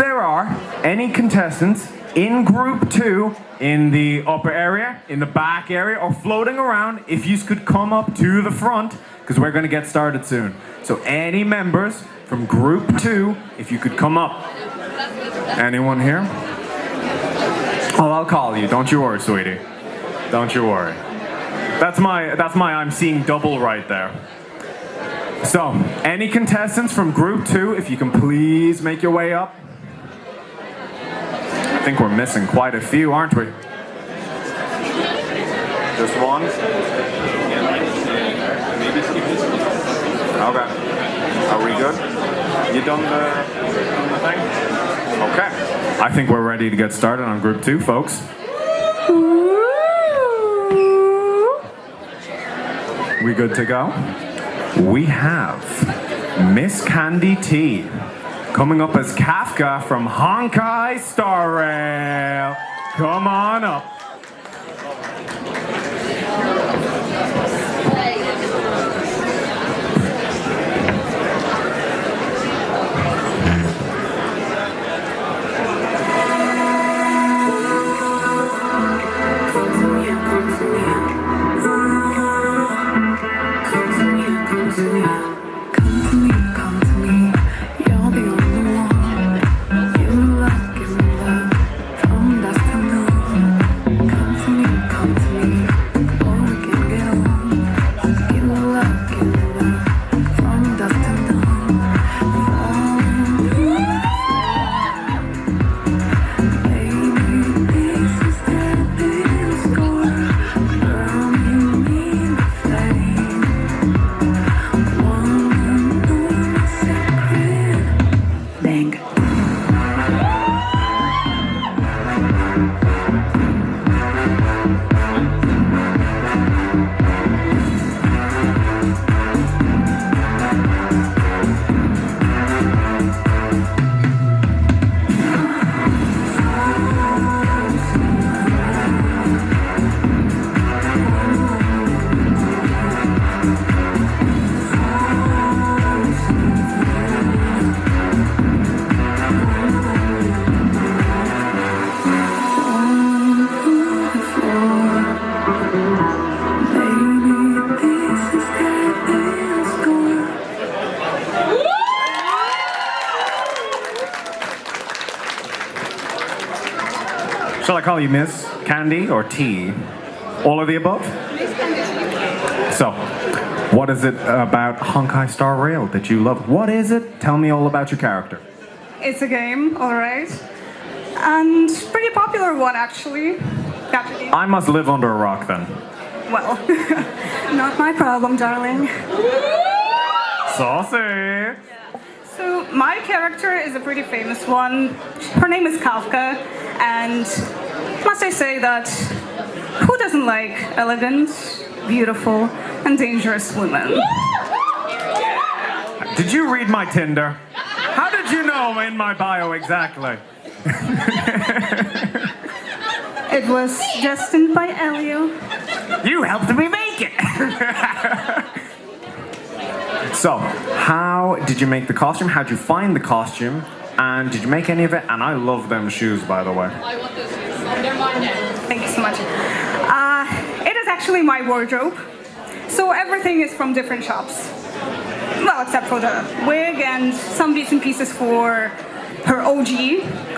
there are any contestants in group 2 in the upper area, in the back area, or floating around, if you could come up to the front, because we're going to get started soon. So any members from group 2, if you could come up. Anyone here? Oh, I'll call you. Don't you worry, sweetie. Don't you worry. That's my I'm seeing double right there. So, any contestants from group 2, if you can please make your way up. I think we're missing quite a few, aren't we? Just one? Okay. Are we good? You done the thing? Okay. I think we're ready to get started on group 2, folks. We good to go? We have MissCandyT coming up as Kafka from Honkai Star Rail. Come on up. Shall I call you Miss Candy or T? All of the above? So, what is it about Honkai Star Rail that you love? What is it? Tell me all about your character. It's a game, alright. And pretty popular one, actually. I must live under a rock then. Well, not my problem, darling. Saucy! So, my character is a pretty famous one. Her name is Kafka, and must I say that who doesn't like elegant, beautiful, and dangerous women? Did you read my Tinder? How did you know in my bio exactly? It was destined by Elio. You helped me make it! So, how did you make the costume? How did you find the costume? And did you make any of it? And I love them shoes, by the way. I want those shoes. They're mine now. Thank you so much. It is actually my wardrobe. So everything is from different shops. Well, except for the wig and some bits and pieces for her OG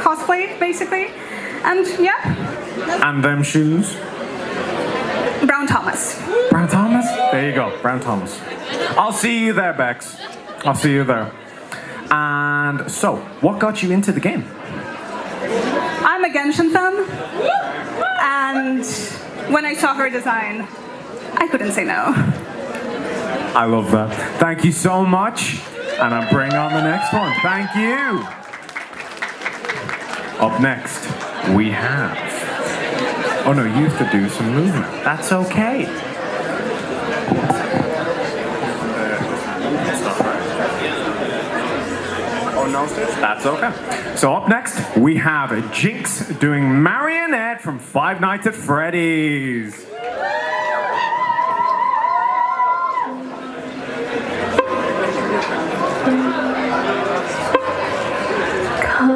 cosplay, basically. And yeah. And them shoes? Brown Thomas. Brown Thomas? There you go, Brown Thomas. I'll see you there, Bex. I'll see you there. And so, what got you into the game? I'm a Genshin fan. And when I saw her design, I couldn't say no. I love that. Thank you so much. And I'll bring on the next one. Thank you. Up next, we have... Oh no, you have to do some movement. That's okay. Oh no, that's okay. So up next, we have Jinx doing Marionette from Five Nights at Freddys. Come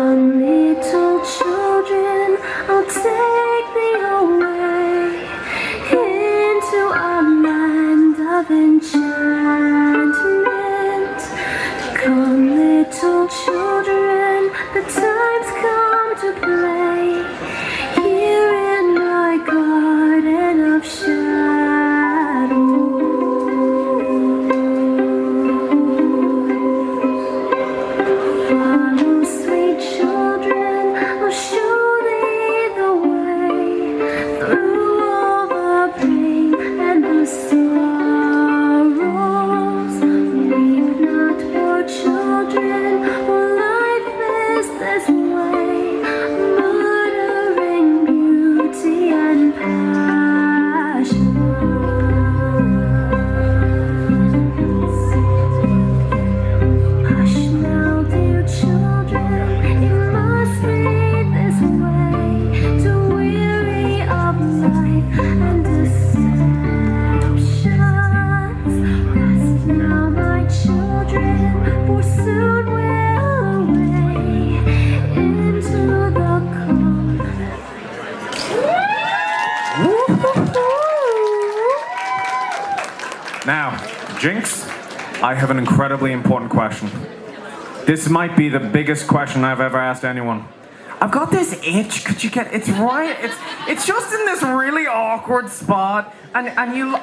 Now, Jinx, I have an incredibly important question. This might be the biggest question I've ever asked anyone. I've got this itch. Could you get? It's right. It's just in this really awkward spot, and you.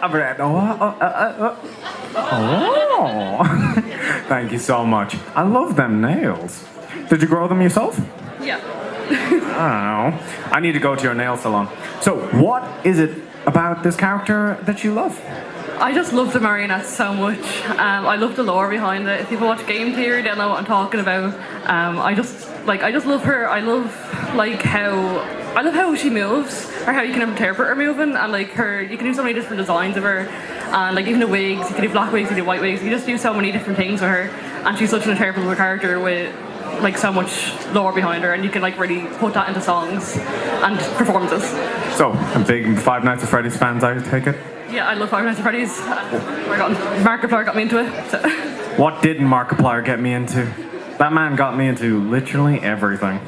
Thank you so much. I love them nails. Did you grow them yourself? Yeah. I don't know. I need to go to your nail salon. So, what is it about this character that you love? I just love the Marionette so much. I love the lore behind it. If people watch Game Theory, they'll know what I'm talking about. I just love her. I love how she moves, or how you can interpret her moving, and like her, you can do so many different designs of her, and like even the wigs, you can do black wigs, you can do white wigs, you can just do so many different things with her, and she's such an interpretable character with like so much lore behind her, and you can like really put that into songs and performances. So, a big Five Nights at Freddy's fans, I take it? Yeah, I love Five Nights at Freddy's. Markiplier got me into it. So. What didn't Markiplier get me into? That man got me into literally everything.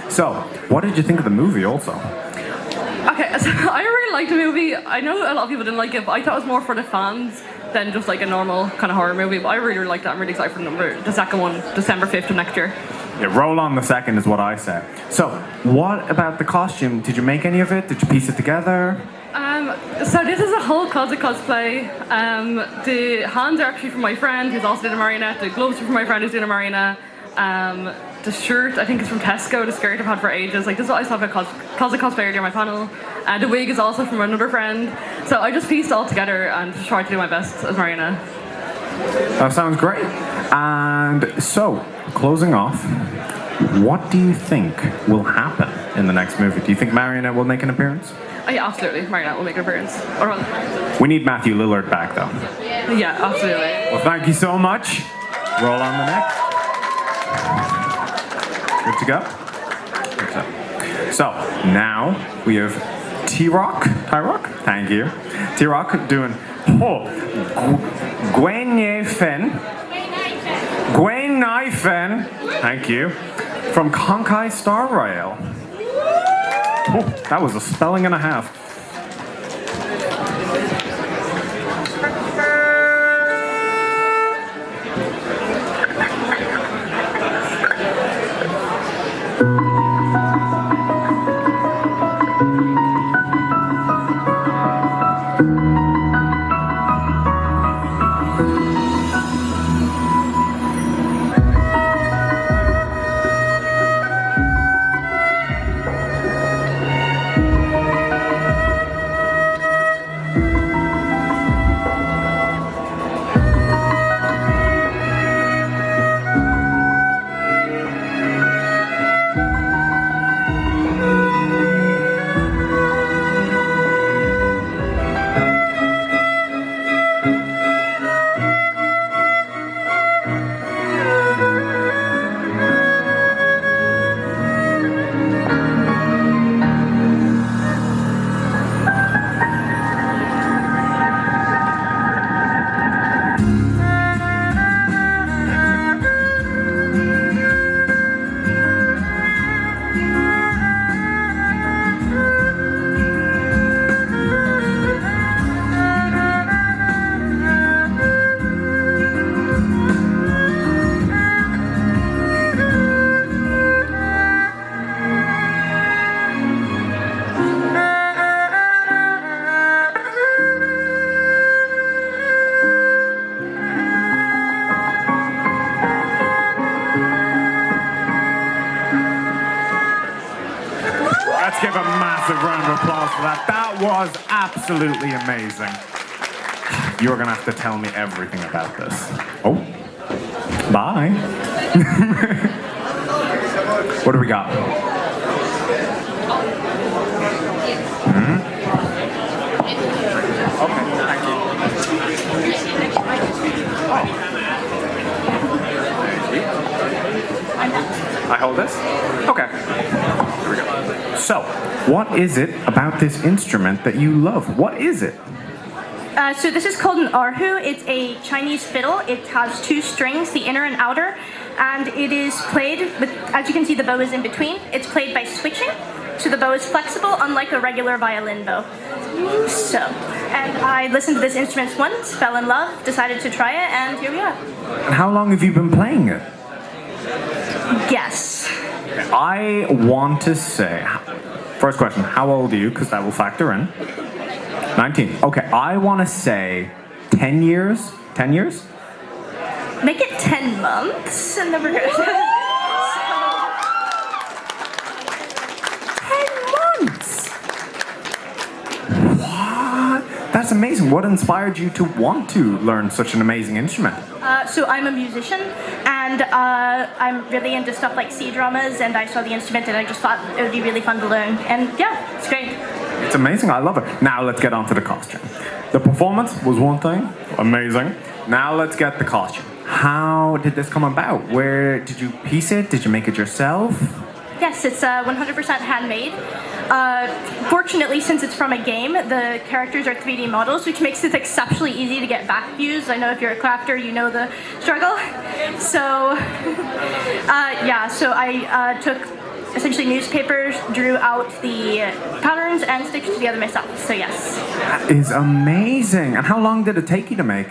So, what did you think of the movie also? Okay, so I really liked the movie. I know a lot of people didn't like it, but I thought it was more for the fans than just like a normal kind of horror movie. But I really liked it. I'm really excited for the second one, December 5th of next year. Yeah, roll on the second is what I said. So, what about the costume? Did you make any of it? Did you piece it together? So this is a whole closet cosplay. The hands are actually from my friend who's also doing a Marionette. The gloves are from my friend who's doing a Marionette. The shirt I think is from Tesco. The skirt I've had for ages. Like this is what I saw about closet cosplay earlier on my panel. The wig is also from another friend. So I just pieced it all together and just tried to do my best as Marionette. That sounds great. And so, closing off, what do you think will happen in the next movie? Do you think Marionette will make an appearance? Oh, yeah, absolutely. Marionette will make an appearance. We need Matthew Lillard back, though. Yeah, absolutely. Well, thank you so much. Roll on the next. Good to go? So, now we have Tiroc. Thank you. Tiroc doing Guinaifen. Thank you. From Honkai Star Rail. Oh, that was a spelling and a half. Let's give a massive round of applause for that. That was absolutely amazing. You're gonna have to tell me everything about this. Oh, bye. What do we got? Okay, thank you. I hold this? Okay. Here we go. So, what is it about this instrument that you love? What is it? So this is called an erhu. It's a Chinese fiddle. It has 2 strings, the inner and outer, and it is played with, as you can see, the bow is in between. It's played by switching, so the bow is flexible, unlike a regular violin bow. So, and I listened to this instrument once, fell in love, decided to try it, and here we are. And how long have you been playing it? Guess. I want to say, first question, how old are you? Because that will factor in. 19. Okay, I want to say 10 years. 10 years? Make it 10 months, and then we're good. 10 months? What? That's amazing. What inspired you to want to learn such an amazing instrument? So I'm a musician, and I'm really into stuff like C-dramas, and I saw the instrument, and I just thought it would be really fun to learn. And yeah, it's great. It's amazing. I love it. Now let's get on to the costume. The performance was one thing. Amazing. Now let's get the costume. How did this come about? Where did you piece it? Did you make it yourself? Yes, it's 100% handmade. Fortunately, since it's from a game, the characters are 3D models, which makes it exceptionally easy to get back views. I know if you're a crafter, you know the struggle. So, yeah, so I took essentially newspapers, drew out the patterns, and stitched it together myself. So yes. That is amazing. And how long did it take you to make?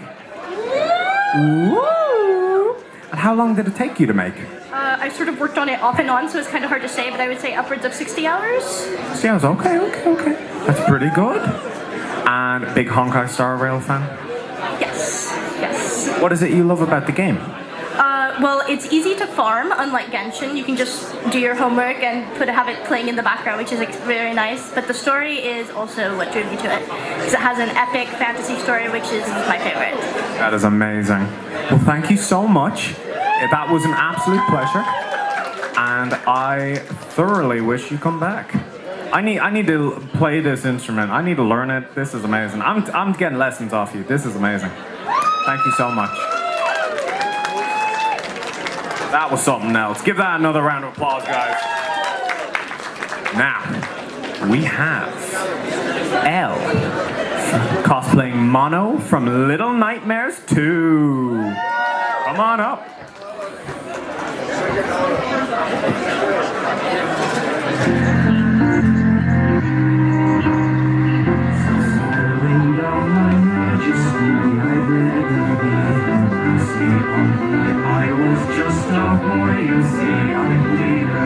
Woo! And how long did it take you to make? I sort of worked on it off and on, so it's kind of hard to say, but I would say upwards of 60 hours. 60 hours, okay. That's pretty good. And big Honkai Star Rail fan? Yes. What is it you love about the game? Well, it's easy to farm, unlike Genshin. You can just do your homework and have it playing in the background, which is very nice. But the story is also what drew me to it, because it has an epic fantasy story, which is my favorite. That is amazing. Well, thank you so much. That was an absolute pleasure, and I thoroughly wish you come back. I need to play this instrument. I need to learn it. This is amazing. I'm getting lessons off you. This is amazing. Thank you so much. That was something else. Give that another round of applause, guys. Now, we have Elle cosplaying Mono from Little Nightmares 2. Come on up. I was just a boy, you see, I'm leader,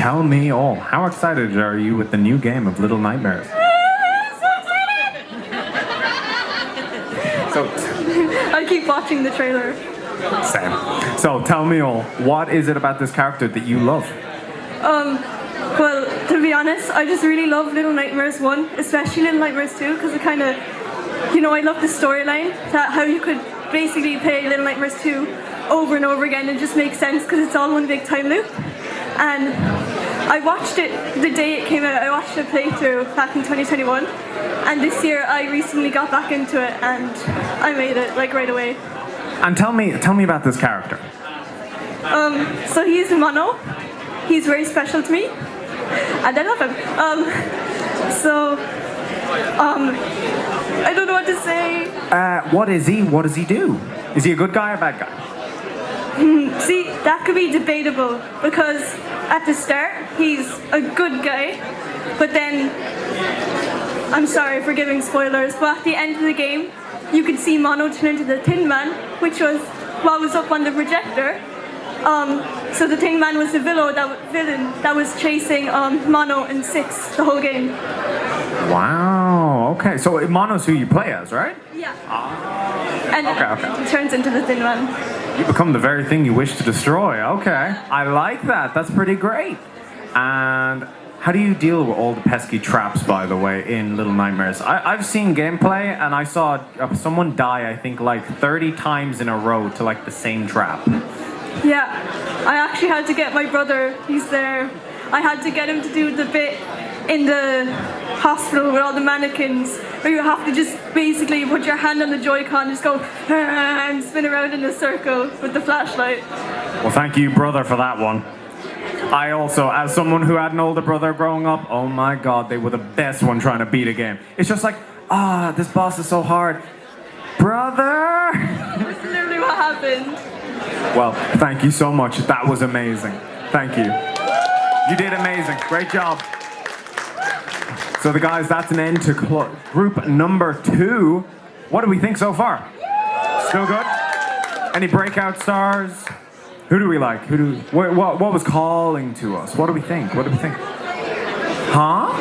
Tell me all. How excited are you with the new game of Little Nightmares? So, I keep watching the trailer. Same. So tell me all. What is it about this character that you love? Well, to be honest, I just really love Little Nightmares 1, especially Little Nightmares 2, because it kind of, I love the storyline, that how you could basically play Little Nightmares 2 over and over again and just make sense because it's all one big time loop. And I watched it the day it came out. I watched a playthrough back in 2021, and this year I recently got back into it and I made it right away. And tell me about this character. So he's Mono. He's very special to me, and I love him. So I don't know what to say. What is he? What does he do? Is he a good guy or a bad guy? See, that could be debatable because at the start he's a good guy, but then I'm sorry for giving spoilers, but at the end of the game you could see Mono turn into the Tin Man, which was what was up on the projector. So the Tin Man was the villain that was chasing Mono and Six the whole game. Wow. Okay. So Mono's who you play as, right? Yeah. Okay. And he turns into the Tin Man. You become the very thing you wish to destroy. Okay. I like that. That's pretty great. And how do you deal with all the pesky traps, by the way, in Little Nightmares? I've seen gameplay and I saw someone die, I think, like 30 times in a row to like the same trap. Yeah. I actually had to get my brother, he's there. I had to get him to do the bit in the hospital with all the mannequins where you have to just basically put your hand on the Joy-Con and just go and spin around in a circle with the flashlight. Well, thank you, brother, for that one. I also, as someone who had an older brother growing up, oh my god, they were the best one trying to beat a game. It's just like, this boss is so hard. Brother! That's literally what happened. Well, thank you so much. That was amazing. Thank you. You did amazing. Great job. So the guys, that's an end to group number 2. What do we think so far? Still good? Any breakout stars? Who do we like? What was calling to us? What do we think? What do we think? Huh?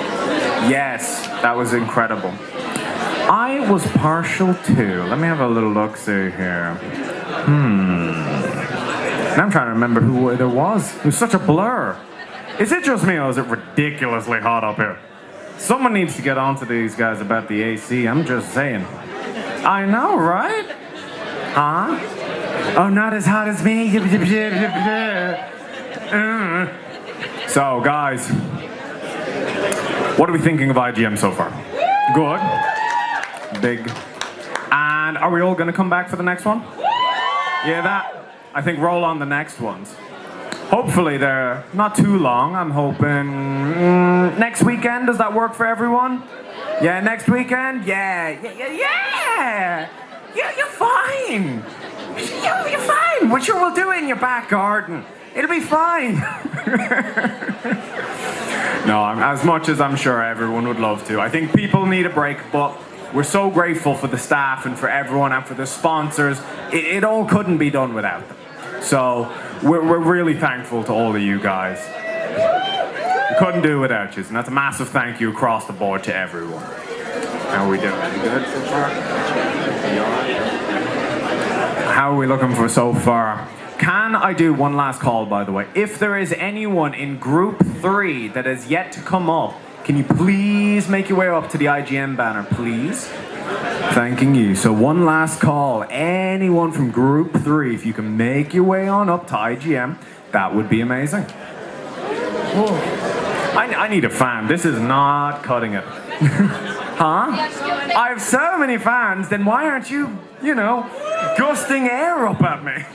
Yes, that was incredible. I was partial to. Let me have a little look-see here. Now I'm trying to remember who there was. It was such a blur. Is it just me or is it ridiculously hot up here? Someone needs to get on to these guys about the AC, I'm just saying. I know, right? Huh? Oh, not as hot as me. So, guys, what are we thinking of IGM so far? Good. Big. And are we all going to come back for the next one? Yeah, that. I think roll on the next ones. Hopefully they're not too long. I'm hoping next weekend. Does that work for everyone? Yeah, next weekend? Yeah. You're fine. You're fine. What sure we'll do it in your back garden. It'll be fine. No, as much as I'm sure everyone would love to. I think people need a break, but we're so grateful for the staff and for everyone and for the sponsors. It all couldn't be done without them. So we're really thankful to all of you guys. We couldn't do it without you, and that's a massive thank you across the board to everyone. How are we doing? You good so far? You all right? How are we looking for so far? Can I do one last call, by the way? If there is anyone in Group 3 that has yet to come up, can you please make your way up to the IGM banner, please? Thanking you. So one last call. Anyone from Group 3, if you can make your way on up to IGM, that would be amazing. Oh, I need a fan. This is not cutting it. Huh? I have so many fans, then why aren't you, gusting air up at me?